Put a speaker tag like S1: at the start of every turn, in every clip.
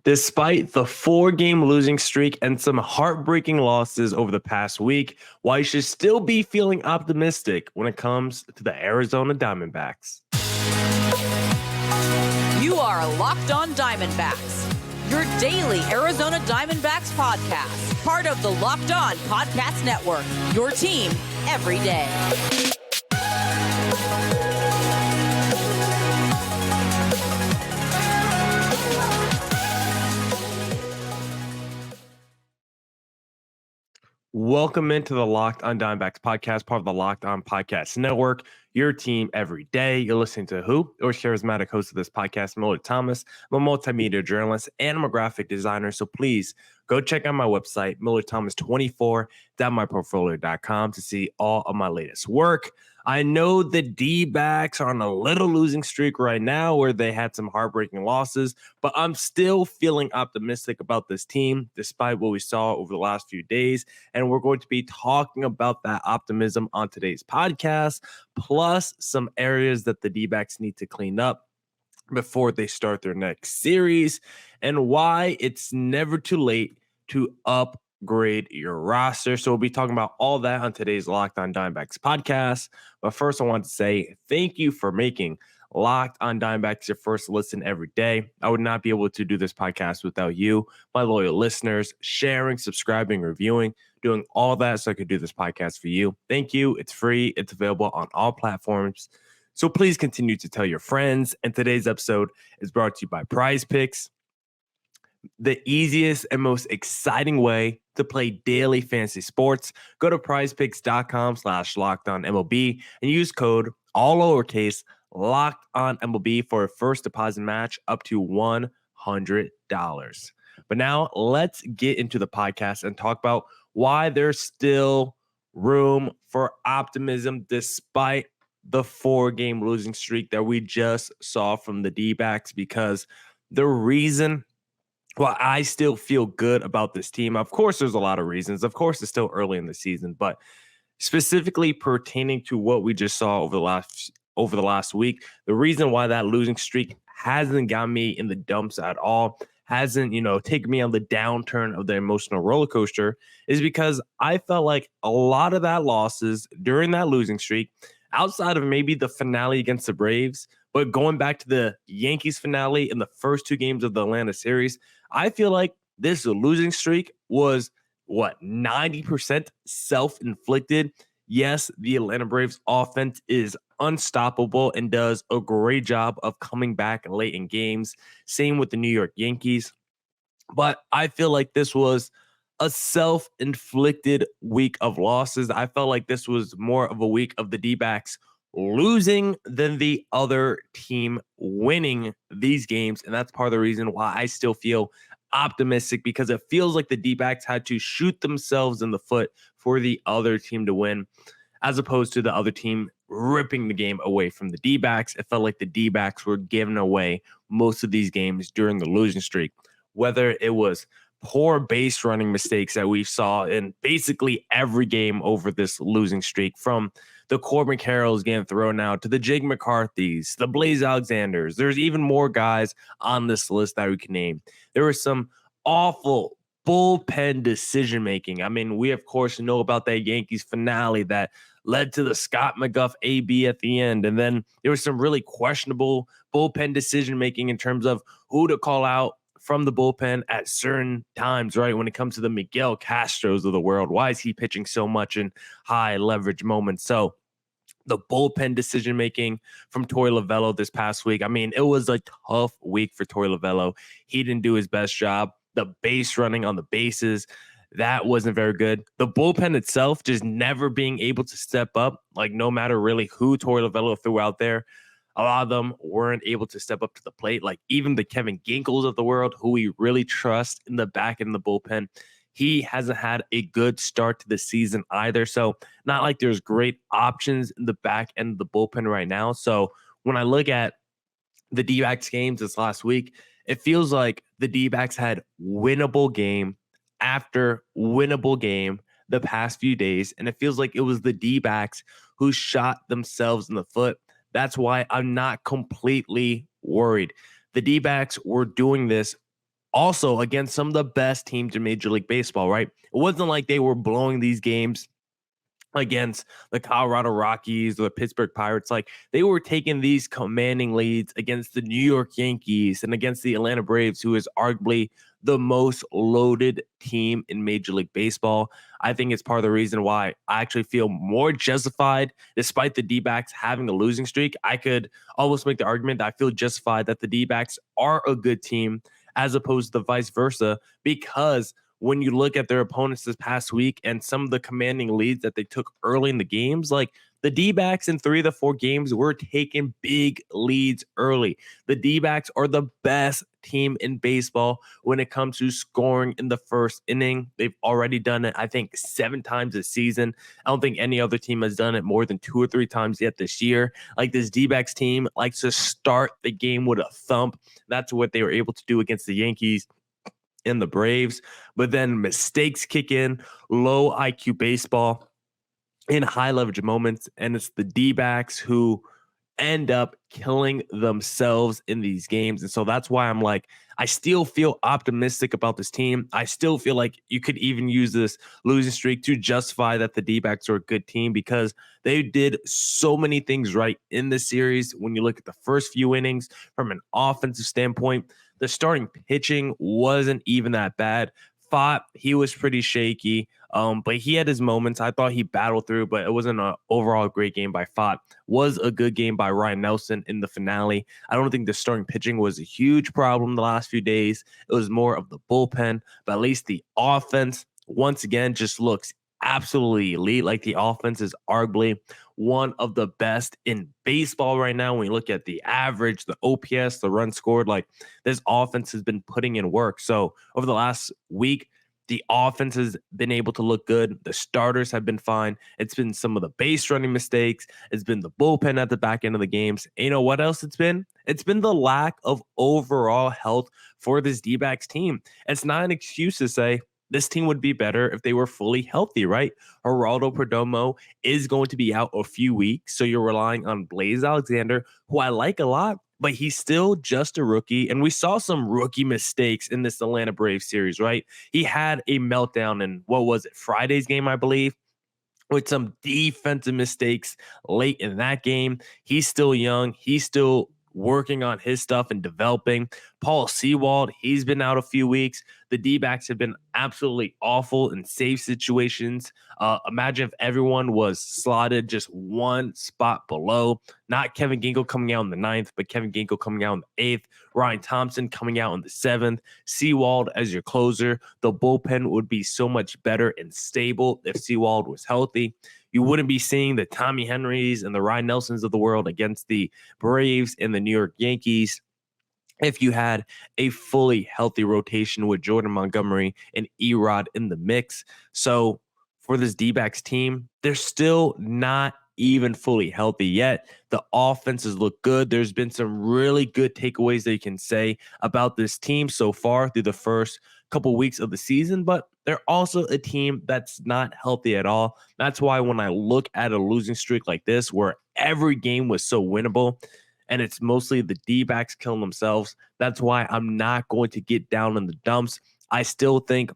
S1: Despite the 4-game losing streak and some heartbreaking losses over the past week, why you should still be feeling optimistic when it comes to the Arizona Diamondbacks.
S2: You are Locked On Diamondbacks, your daily Arizona Diamondbacks podcast, part of the Locked On Podcast Network, your team every day.
S1: Welcome into the Locked On Diamondbacks podcast, part of the Locked On Podcast Network, your team every day. You're listening to who? Your charismatic host of this podcast, Millard Thomas. I'm a multimedia journalist and I'm a graphic designer, so please go check out my website, millardthomas24.myportfolio.com to see all of my latest work. I know the Dbacks are on a little losing streak right now where they had some heartbreaking losses, but I'm still feeling optimistic about this team despite what we saw over the last few days. And we're going to be talking about that optimism on today's podcast, plus some areas that the Dbacks need to clean up before they start their next series, and why it's never too late to upgrade your roster. So we'll be talking about all that on today's Locked On Diamondbacks podcast. But first, I want to say thank you for making Locked On Diamondbacks your first listen every day. I would not be able to do this podcast without you, my loyal listeners, sharing, subscribing, reviewing, doing all that so I could do this podcast for you. Thank you. It's free. It's available on all platforms. So please continue to tell your friends. And today's episode is brought to you by Prize Picks, the easiest and most exciting way to play daily fantasy sports. Go to prizepicks.com/lockedonmlb and use code all lowercase LOCKEDONMLB for a first deposit match up to $100. But now let's get into the podcast and talk about why there's still room for optimism despite the 4-game losing streak that we just saw from the Dbacks. Because the reason why I still feel good about this team, of course, there's a lot of reasons. Of course, it's still early in the season, but specifically pertaining to what we just saw over the last week, the reason why that losing streak hasn't got me in the dumps at all, hasn't, taken me on the downturn of the emotional roller coaster, is because I felt like a lot of that losses during that losing streak, outside of maybe the finale against the Braves, but going back to the Yankees finale in the first 2 games of the Atlanta series, I feel like this losing streak was, 90% self-inflicted. Yes, the Atlanta Braves offense is unstoppable and does a great job of coming back late in games. Same with the New York Yankees. But I feel like this was a self-inflicted week of losses. I felt like this was more of a week of the Dbacks losing than the other team winning these games. And that's part of the reason why I still feel optimistic, because it feels like the Dbacks had to shoot themselves in the foot for the other team to win, as opposed to the other team ripping the game away from the Dbacks. It felt like the Dbacks were giving away most of these games during the losing streak, whether it was poor base running mistakes that we saw in basically every game over this losing streak, from the Corbin Carrolls getting thrown out to the Jake McCarthy's, the Blaze Alexanders. There's even more guys on this list that we can name. There was some awful bullpen decision making. I mean, we of course know about that Yankees finale that led to the Scott McGough AB at the end. And then there was some really questionable bullpen decision making in terms of who to call out from the bullpen at certain times, right? When it comes to the Miguel Castros of the world, why is he pitching so much in high leverage moments? So the bullpen decision-making from Torey Lovullo this past week, I mean, it was a tough week for Torey Lovullo. He didn't do his best job. The base running on the bases, that wasn't very good. The bullpen itself just never being able to step up, like no matter really who Torey Lovullo threw out there, a lot of them weren't able to step up to the plate. Like even the Kevin Ginkles of the world, who we really trust in the back end of the bullpen, he hasn't had a good start to the season either. So not like there's great options in the back end of the bullpen right now. So when I look at the D-backs games this last week, it feels like the D-backs had winnable game after winnable game the past few days. And it feels like it was the D-backs who shot themselves in the foot. That's why I'm not completely worried. The D-backs were doing this also against some of the best teams in Major League Baseball, right? It wasn't like they were blowing these games against the Colorado Rockies or the Pittsburgh Pirates. Like, they were taking these commanding leads against the New York Yankees and against the Atlanta Braves, who is arguably the most loaded team in Major League Baseball. I think it's part of the reason why I actually feel more justified, despite the D-backs having a losing streak. I could almost make the argument that I feel justified that the D-backs are a good team as opposed to the vice versa, because when you look at their opponents this past week and some of the commanding leads that they took early in the games, like the D-backs in 3 of the 4 games were taking big leads early. The D-backs are the best team in baseball when it comes to scoring in the first inning. They've already done it, I think, 7 times this season. I don't think any other team has done it more than 2 or 3 times yet this year. Like, this D-backs team likes to start the game with a thump. That's what they were able to do against the Yankees and the Braves, but then mistakes kick in, low IQ baseball in high leverage moments, and it's the D-backs who end up killing themselves in these games. And so that's why I'm like, I still feel optimistic about this team. I still feel like you could even use this losing streak to justify that the D-backs are a good team, because they did so many things right in this series. When you look at the first few innings from an offensive standpoint, the starting pitching wasn't even that bad. Fought, he was pretty shaky, but he had his moments. I thought he battled through, but it wasn't an overall great game by Fought. Was a good game by Ryan Nelson in the finale. I don't think the starting pitching was a huge problem the last few days. It was more of the bullpen, but at least the offense, once again, just looks absolutely elite. Like, the offense is arguably one of the best in baseball right now. When you look at the average, the OPS, the runs scored, like, this offense has been putting in work. So over the last week, the offense has been able to look good. The starters have been fine. It's been some of the base running mistakes. It's been the bullpen at the back end of the games. And you know what else it's been? It's been the lack of overall health for this D-backs team. It's not an excuse to say this team would be better if they were fully healthy, right? Geraldo Perdomo is going to be out a few weeks, so you're relying on Blaze Alexander, who I like a lot, but he's still just a rookie. And we saw some rookie mistakes in this Atlanta Braves series, right? He had a meltdown in, what was it, Friday's game, I believe, with some defensive mistakes late in that game. He's still young. He's still working on his stuff and developing. Paul Sewald, he's been out a few weeks. The D-backs have been absolutely awful in save situations. Imagine if everyone was slotted just one spot below. Not Kevin Ginkel coming out in the 9th, but Kevin Ginkel coming out in the 8th. Ryan Thompson coming out in the 7th. Sewald as your closer. The bullpen would be so much better and stable if Sewald was healthy. You wouldn't be seeing the Tommy Henrys and the Ryan Nelsons of the world against the Braves and the New York Yankees if you had a fully healthy rotation with Jordan Montgomery and Erod in the mix. So for this D-backs team, they're still not even fully healthy yet. The offenses look good. There's been some really good takeaways that you can say about this team so far through the first couple weeks of the season, but they're also a team that's not healthy at all. That's why when I look at a losing streak like this, where every game was so winnable, and it's mostly the D-backs killing themselves, that's why I'm not going to get down in the dumps. I still think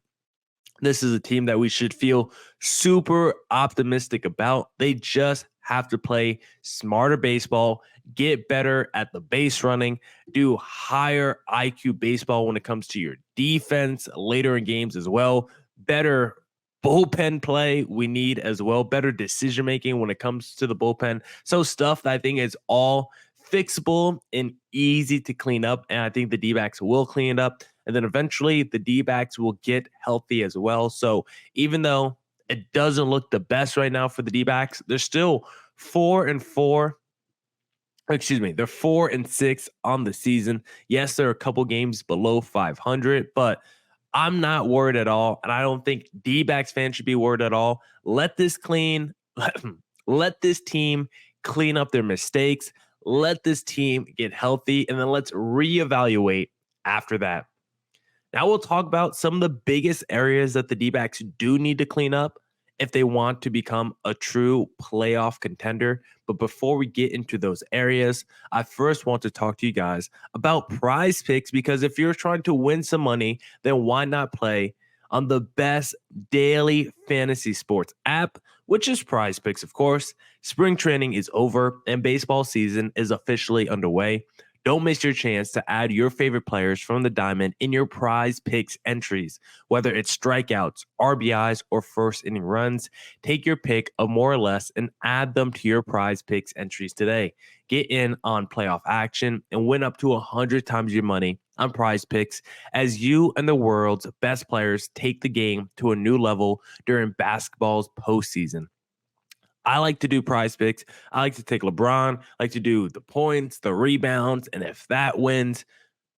S1: this is a team that we should feel super optimistic about. They just have to play smarter baseball, get better at the base running, do higher IQ baseball when it comes to your defense later in games as well. Better bullpen play we need as well. Better decision making when it comes to the bullpen. So stuff that I think is all fixable and easy to clean up. And I think the D-backs will clean it up. And then eventually the D-backs will get healthy as well. So even though it doesn't look the best right now for the D-backs, they're still 4-4. Excuse me, they're 4-6 on the season. Yes, there are a couple games below 500, but I'm not worried at all. And I don't think D-backs fans should be worried at all. Let this team clean up their mistakes. Let this team get healthy, and then let's reevaluate after that. Now we'll talk about some of the biggest areas that the D-backs do need to clean up, if they want to become a true playoff contender. But before we get into those areas, I first want to talk to you guys about Prize Picks, because if you're trying to win some money, then why not play on the best daily fantasy sports app, which is Prize Picks, of course. Spring training is over and baseball season is officially underway. Don't miss your chance to add your favorite players from the diamond in your Prize Picks entries. Whether it's strikeouts, RBIs, or first inning runs, take your pick of more or less and add them to your Prize Picks entries today. Get in on playoff action and win up to 100 times your money on Prize Picks as you and the world's best players take the game to a new level during basketball's postseason. I like to do Prize Picks. I like to take LeBron, I like to do the points, the rebounds, and if that wins,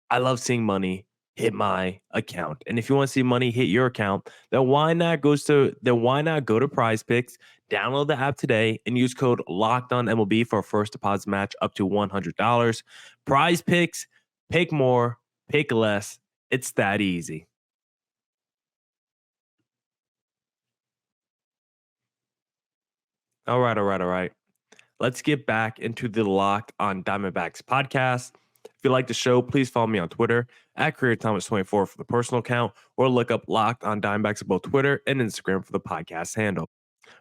S1: I love seeing money hit my account. And if you want to see money hit your account, then why not go to Prize Picks, download the app today, and use code LOCKEDONMLB for a first deposit match up to $100. Prize Picks, pick more, pick less. It's that easy. All right. Let's get back into the Locked on Diamondbacks podcast. If you like the show, please follow me on Twitter at CareerThomas24 for the personal account, or look up Locked on Diamondbacks on both Twitter and Instagram for the podcast handle.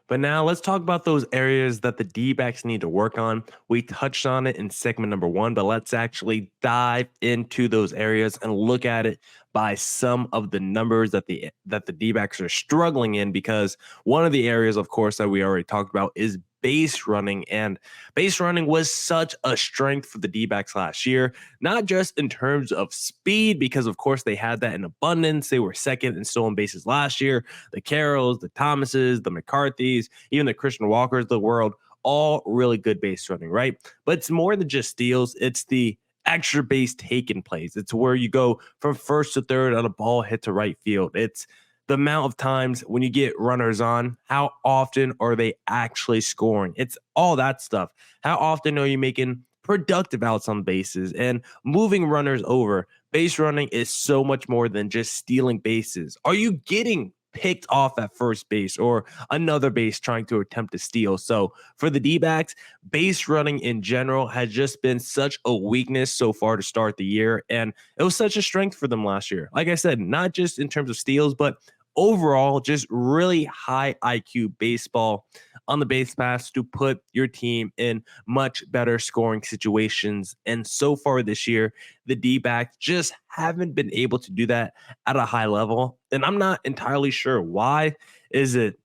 S1: But now let's talk about those areas that the D-backs need to work on. We touched on it in segment number 1, but let's actually dive into those areas and look at it by some of the numbers that the D-backs are struggling in, because one of the areas, of course, that we already talked about is base running, and base running was such a strength for the D-backs last year, not just in terms of speed, because of course they had that in abundance. They were second in stolen bases last year. The Carrolls, the Thomases, the McCarthys, even the Christian Walkers of the world, all really good base running, right? But it's more than just steals. It's the extra base taken plays. It's where you go from first to third on a ball hit to right field. It's the amount of times when you get runners on, how often are they actually scoring? It's all that stuff. How often are you making productive outs on bases and moving runners over? Base running is so much more than just stealing bases. Are you getting picked off at first base or another base trying to attempt to steal? So for the D-backs, base running in general has just been such a weakness so far to start the year, and it was such a strength for them last year. Like I said, not just in terms of steals, but overall just really high IQ baseball on the base paths to put your team in much better scoring situations. And so far this year, the D-backs just haven't been able to do that at a high level. And I'm not entirely sure why. Is it,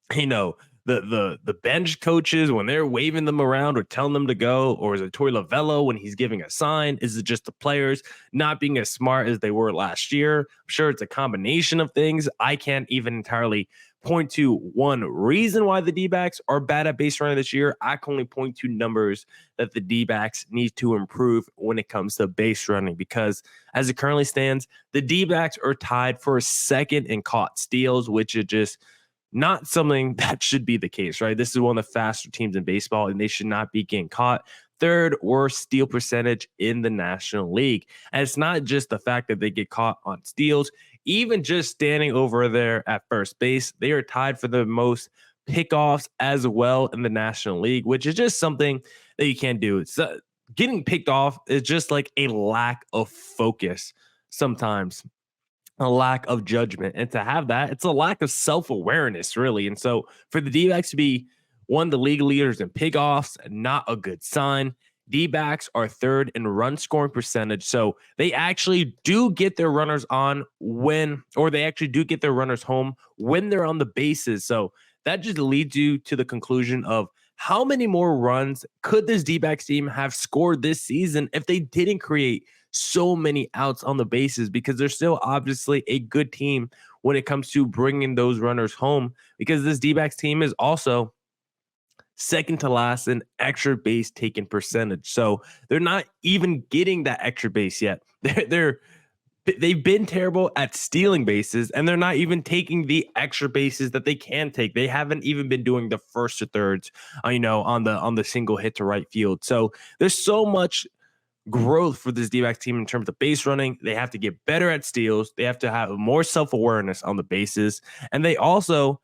S1: the bench coaches when they're waving them around or telling them to go, or is it Torey Lovullo when he's giving a sign? Is it just the players not being as smart as they were last year? I'm sure it's a combination of things. I can't even entirely point to one reason why the D-backs are bad at base running this year. I can only point to numbers that the D-backs need to improve when it comes to base running, because as it currently stands, the D-backs are tied for second in caught steals, which is just not something that should be the case, right? This is one of the faster teams in baseball, and they should not be getting caught. Third worst steal percentage in the National League. And it's not just the fact that they get caught on steals. Even just standing over there at first base, they are tied for the most pickoffs as well in the National League, which is just something that you can't do. It's getting picked off is just like a lack of focus sometimes, a lack of judgment. And to have that, it's a lack of self-awareness, really. And so for the D-backs to be one of the league leaders in pickoffs, not a good sign. D-backs are third in run scoring percentage. So they actually do get their runners on they actually do get their runners home when they're on the bases. So that just leads you to the conclusion of how many more runs could this D-backs team have scored this season if they didn't create so many outs on the bases, because they're still obviously a good team when it comes to bringing those runners home, because this D-backs team is also second to last in extra base taken percentage. So they're not even getting that extra base yet. They've been terrible at stealing bases, and they're not even taking the extra bases that they can take. They haven't even been doing the first to thirds, on the single hit to right field. So there's so much growth for this D-backs team in terms of base running. They have to get better at steals. They have to have more self-awareness on the bases, and they also,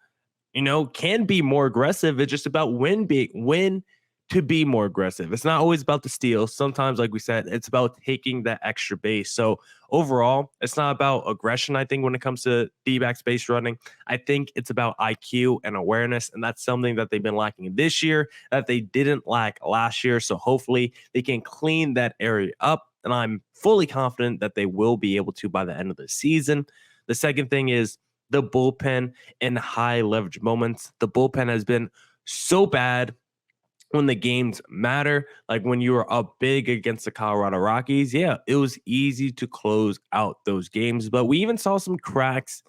S1: can be more aggressive. It's just about when to be more aggressive. It's not always about the steal. Sometimes, like we said, it's about taking that extra base. So overall, it's not about aggression, I think, when it comes to D-backs base running. I think it's about IQ and awareness, and that's something that they've been lacking this year that they didn't lack last year. So hopefully they can clean that area up, and I'm fully confident that they will be able to by the end of the season. The second thing is the bullpen in high leverage moments. The bullpen has been so bad when the games matter, like when you were up big against the Colorado Rockies. Yeah, it was easy to close out those games, but we even saw some cracks.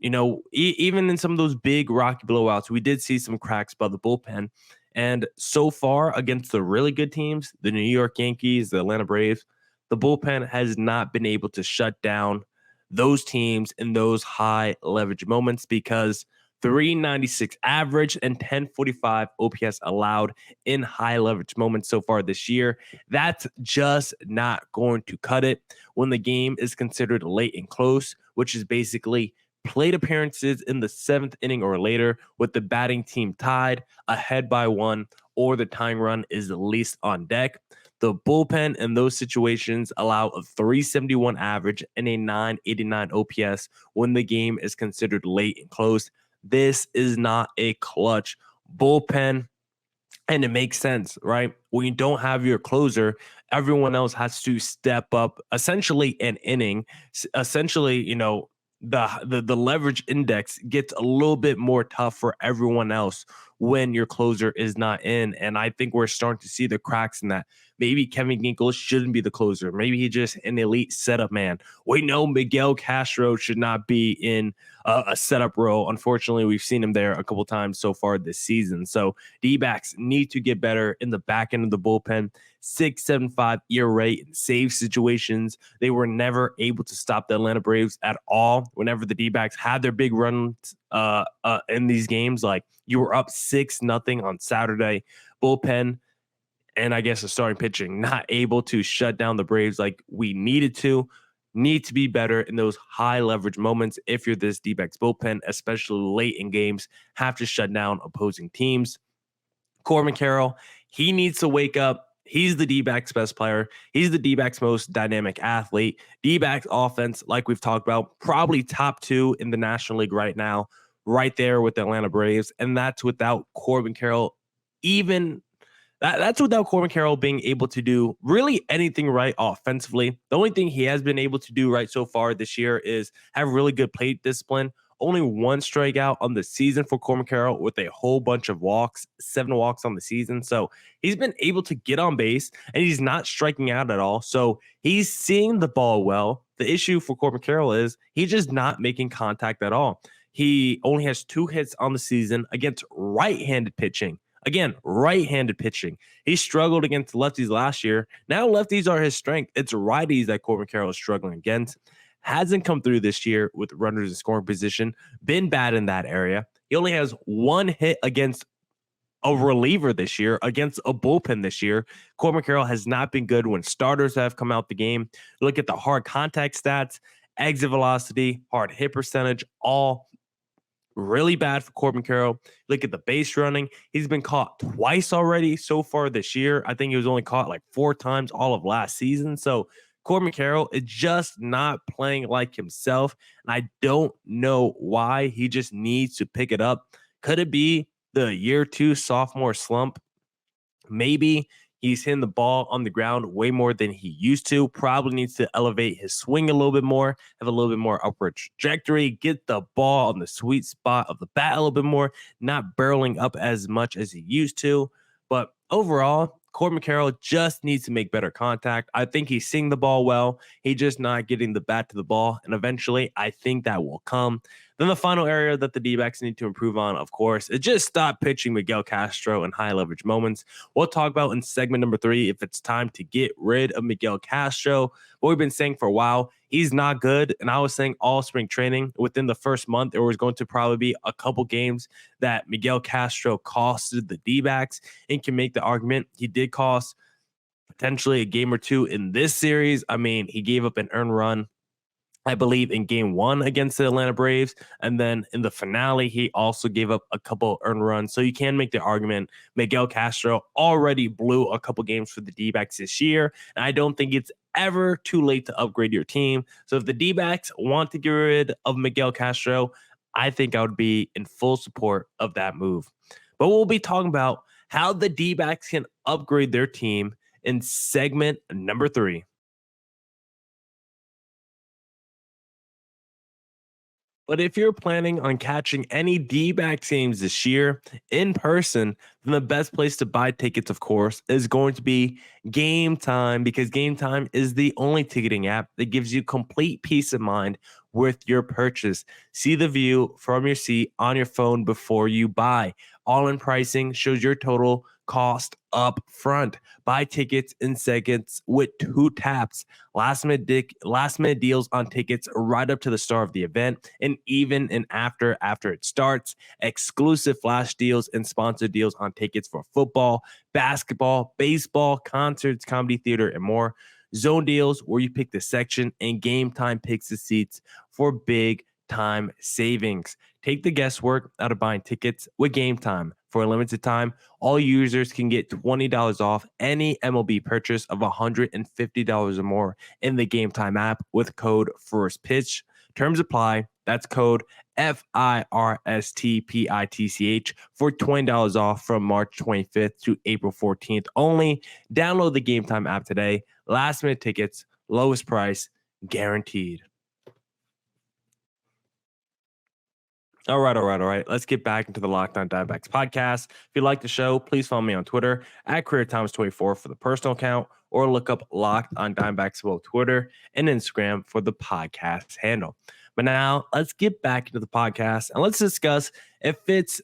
S1: Even in some of those big Rocky blowouts, we did see some cracks by the bullpen. And so far against the really good teams, the New York Yankees, the Atlanta Braves, the bullpen has not been able to shut down those teams in those high leverage moments, because 396 average and 1045 OPS allowed in high leverage moments so far this year. That's just not going to cut it when the game is considered late and close, which is basically plate appearances in the 7th inning or later with the batting team tied, ahead by 1, or the tying run is the least on deck. The bullpen in those situations allow a 371 average and a 989 OPS when the game is considered late and close. This is not a clutch bullpen, and it makes sense, right? When you don't have your closer, everyone else has to step up essentially an inning. Essentially, the leverage index gets a little bit more tough for everyone else when your closer is not in. And I think we're starting to see the cracks in that. Maybe Kevin Ginkel shouldn't be the closer. Maybe he's just an elite setup man. We know Miguel Castro should not be in a setup role. Unfortunately, we've seen him there a couple times so far this season. So D-backs need to get better in the back end of the bullpen. 6.75 ERA in save situations. They were never able to stop the Atlanta Braves at all. Whenever the D-backs had their big runs in these games, like you were up 6-0 on Saturday, bullpen and I guess the starting pitching not able to shut down the Braves like we needed to. Need to be better in those high leverage moments if you're this D-backs bullpen, especially late in games, have to shut down opposing teams. Corbin Carroll, he needs to wake up. He's the D-backs best player. He's the D-backs most dynamic athlete. D-backs offense, like we've talked about, probably top 2 in the National League right now, right there with the Atlanta Braves. And that's without Corbin Carroll That's without Corbin Carroll being able to do really anything right offensively. The only thing he has been able to do right so far this year is have really good plate discipline. Only 1 strikeout on the season for Corbin Carroll with a whole bunch of walks, 7 walks on the season. So he's been able to get on base and he's not striking out at all. So he's seeing the ball well. The issue for Corbin Carroll is he's just not making contact at all. He only has 2 hits on the season against right-handed pitching. Again, right-handed pitching. He struggled against lefties last year. Now lefties are his strength. It's righties that Corbin Carroll is struggling against. Hasn't come through this year with runners in scoring position. Been bad in that area. He only has 1 hit against a reliever this year, against a bullpen this year. Corbin Carroll has not been good when starters have come out the game. Look at the hard contact stats, exit velocity, hard hit percentage, all really bad for Corbin Carroll. Look at the base running. He's been caught twice already so far this year. I think he was only caught like 4 times all of last season. So Corbin Carroll is just not playing like himself. And I don't know why. He just needs to pick it up. Could it be the year 2 sophomore slump? Maybe. He's hitting the ball on the ground way more than he used to. Probably needs to elevate his swing a little bit more, have a little bit more upward trajectory, get the ball on the sweet spot of the bat a little bit more, not barreling up as much as he used to. But overall, Corbin Carroll just needs to make better contact. I think he's seeing the ball well. He's just not getting the bat to the ball. And eventually, I think that will come. Then the final area that the D-backs need to improve on, of course, is just stop pitching Miguel Castro in high leverage moments. We'll talk about in segment number 3 if it's time to get rid of Miguel Castro. What we've been saying for a while, he's not good. And I was saying all spring training, within the first month, there was going to probably be a couple games that Miguel Castro costed the D-backs, and can make the argument he did cost potentially a game or 2 in this series. I mean, he gave up an earned run I believe, in game one against the Atlanta Braves. And then in the finale, he also gave up a couple earned runs. So you can make the argument Miguel Castro already blew a couple games for the D-backs this year. And I don't think it's ever too late to upgrade your team. So if the D-backs want to get rid of Miguel Castro, I think I would be in full support of that move. But we'll be talking about how the D-backs can upgrade their team in segment number 3. But if you're planning on catching any D-backs games this year in person, then the best place to buy tickets, of course, is going to be Game Time, because Game Time is the only ticketing app that gives you complete peace of mind with your purchase. See the view from your seat on your phone before you buy. All-in pricing shows your total cost up front. Buy tickets in seconds with 2 taps. Last minute deals on tickets right up to the start of the event, and even and after it starts. Exclusive flash deals and sponsored deals on tickets for football, basketball, baseball, concerts, comedy, theater, and more. Zone deals where you pick the section, and Game Time picks the seats for big time savings. Take the guesswork out of buying tickets with Game Time. For a limited time, all users can get $20 off any MLB purchase of $150 or more in the Game Time app with code FIRSTPITCH. Terms apply. That's code FIRSTPITCH for $20 off from March 25th to April 14th only. Download the Game Time app today. Last minute tickets, lowest price, guaranteed. All right. Let's get back into the Locked On Dbacks podcast. If you like the show, please follow me on Twitter at CareerThomas24 for the personal account, or look up Locked On Diamondbacks both Twitter and Instagram for the podcast handle. But now let's get back into the podcast and let's discuss if it's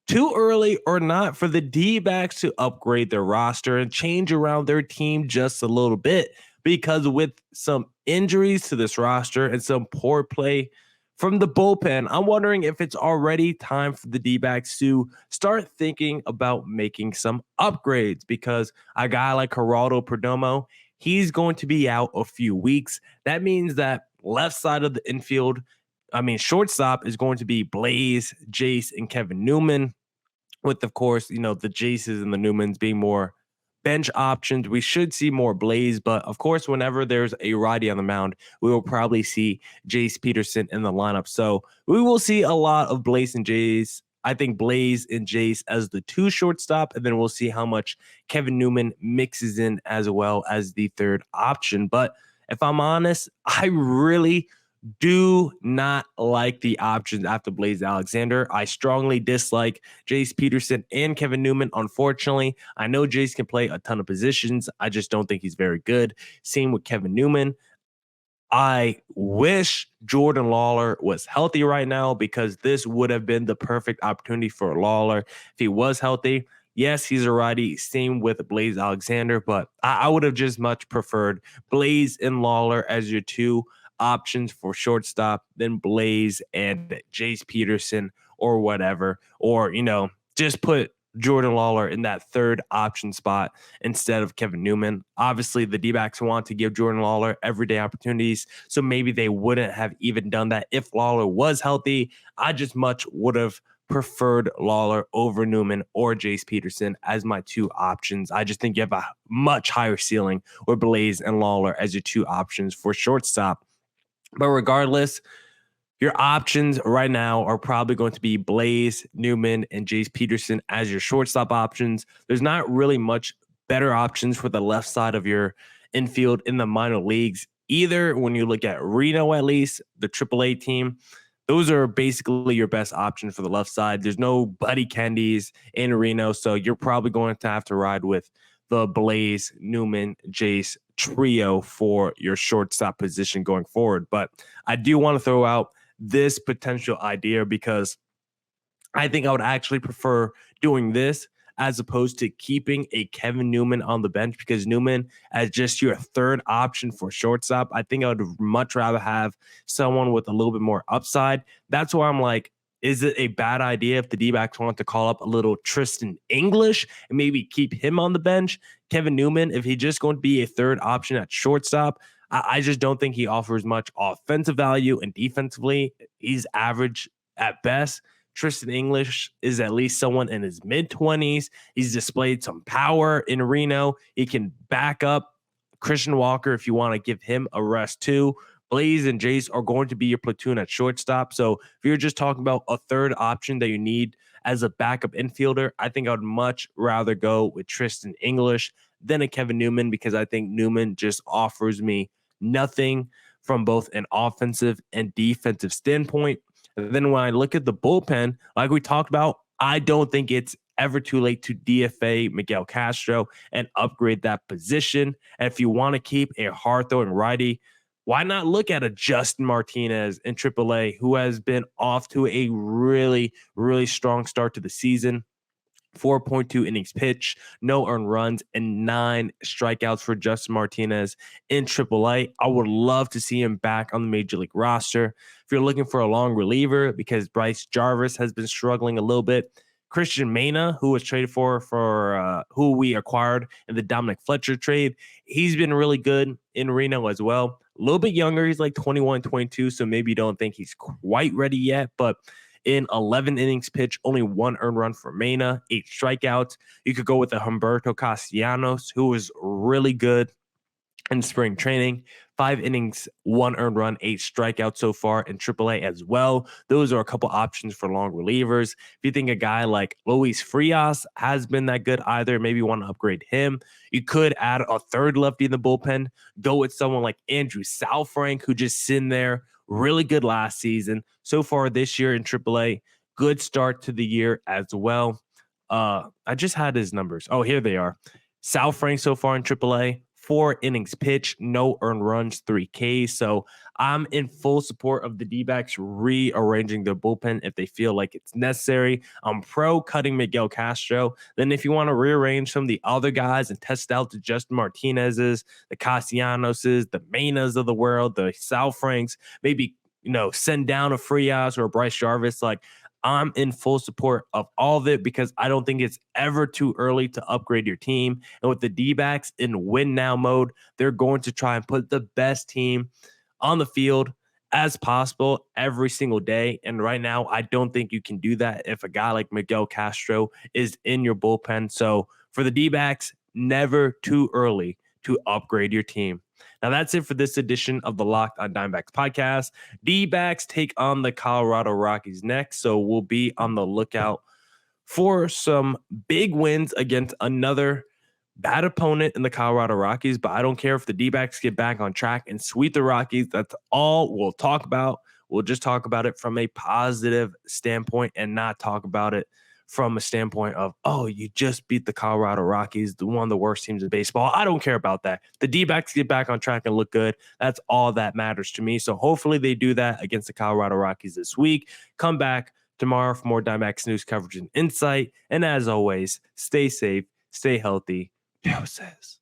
S1: too early or not for the D-backs to upgrade their roster and change around their team just a little bit, because with some injuries to this roster and some poor play from the bullpen, I'm wondering if it's already time for the D-backs to start thinking about making some upgrades, because a guy like Geraldo Perdomo, he's going to be out a few weeks. That means that left side of the infield, shortstop is going to be Blaze, Jace, and Kevin Newman, with, of course, the Jaces and the Newmans being more bench options. We should see more Blaze, but of course, whenever there's a righty on the mound, we will probably see Jace Peterson in the lineup. So we will see a lot of Blaze and Jace. I think Blaze and Jace as the 2 shortstop, and then we'll see how much Kevin Newman mixes in as well as the 3rd option. But if I'm honest, I really do not like the options after Blaze Alexander. I strongly dislike Jace Peterson and Kevin Newman. Unfortunately, I know Jace can play a ton of positions. I just don't think he's very good. Same with Kevin Newman. I wish Jordan Lawler was healthy right now, because this would have been the perfect opportunity for Lawler if he was healthy. Yes, he's a righty. Same with Blaze Alexander, but I would have just much preferred Blaze and Lawler as your 2 options for shortstop than Blaze and Jace Peterson or whatever, or just put Jordan Lawler in that 3rd option spot instead of Kevin Newman. Obviously, the D-backs want to give Jordan Lawler everyday opportunities, so maybe they wouldn't have even done that if Lawler was healthy. I just much would have preferred Lawler over Newman or Jace Peterson as my 2 options. I just think you have a much higher ceiling with Blaze and Lawler as your 2 options for shortstop. But regardless, your options right now are probably going to be Blaze, Newman, and Jace Peterson as your shortstop options. There's not really much better options for the left side of your infield in the minor leagues either. When you look at Reno, at least, the AAA team, those are basically your best options for the left side. There's no Buddy Kennedys in Reno, so you're probably going to have to ride with the Blaze, Newman, Jace trio for your shortstop position going forward. But I do want to throw out this potential idea, because I think I would actually prefer doing this as opposed to keeping a Kevin Newman on the bench, because Newman as just your 3rd option for shortstop, I think I would much rather have someone with a little bit more upside. That's why I'm like, is it a bad idea if the D-backs want to call up a little Tristan English and maybe keep him on the bench? Kevin Newman, if he's just going to be a 3rd option at shortstop, I just don't think he offers much offensive value, and defensively, he's average at best. Tristan English is at least someone in his mid-20s. He's displayed some power in Reno. He can back up Christian Walker if you want to give him a rest too. Blaze and Jace are going to be your platoon at shortstop. So if you're just talking about a third option that you need as a backup infielder, I think I would much rather go with Tristan English than a Kevin Newman, because I think Newman just offers me nothing from both an offensive and defensive standpoint. And then when I look at the bullpen, like we talked about, I don't think it's ever too late to DFA Miguel Castro and upgrade that position. And if you want to keep a hard-throwing righty, why not look at a Justin Martinez in AAA, who has been off to a really, really strong start to the season? 4.2 innings pitched, no earned runs, and 9 strikeouts for Justin Martinez in AAA. I would love to see him back on the Major League roster. If you're looking for a long reliever, because Bryce Jarvis has been struggling a little bit, Christian Mena, who was traded for who we acquired in the Dominic Fletcher trade, he's been really good in Reno as well. A little bit younger, he's like 21, 22, so maybe you don't think he's quite ready yet, but in 11 innings pitched, only 1 earned run for Mena, 8 strikeouts. You could go with the Humberto Castellanos, who was really good in spring training. 5 innings, 1 earned run, 8 strikeouts so far in AAA as well. Those are a couple options for long relievers. If you think a guy like Luis Frias has been that good either, maybe you want to upgrade him. You could add a third lefty in the bullpen. Go with someone like Andrew Salfrank, who just sitting there. Really good last season. So far this year in AAA, good start to the year as well. I just had his numbers. Oh, here they are. Sal Frank so far in AAA, 4 innings pitched, no earned runs, 3 Ks. So I'm in full support of the Dbacks rearranging their bullpen if they feel like it's necessary. I'm pro cutting Miguel Castro. Then if you want to rearrange some of the other guys and test out the Justin Martinez's, the Castellanoses, the Menas of the world, the Sal Franks, maybe, send down a Frias or a Bryce Jarvis, like, I'm in full support of all of it, because I don't think it's ever too early to upgrade your team. And with the Dbacks in win now mode, they're going to try and put the best team on the field as possible every single day. And right now, I don't think you can do that if a guy like Miguel Castro is in your bullpen. So for the Dbacks, never too early to upgrade your team. Now, that's it for this edition of the Locked on Diamondbacks podcast. D-backs take on the Colorado Rockies next, so we'll be on the lookout for some big wins against another bad opponent in the Colorado Rockies, but I don't care if the D-backs get back on track and sweep the Rockies. That's all we'll talk about. We'll just talk about it from a positive standpoint and not talk about it from a standpoint of, oh, you just beat the Colorado Rockies, one of the worst teams in baseball. I don't care about that. The D-backs get back on track and look good. That's all that matters to me. So hopefully they do that against the Colorado Rockies this week. Come back tomorrow for more Diamondbacks news coverage and insight. And as always, stay safe, stay healthy. Deuces.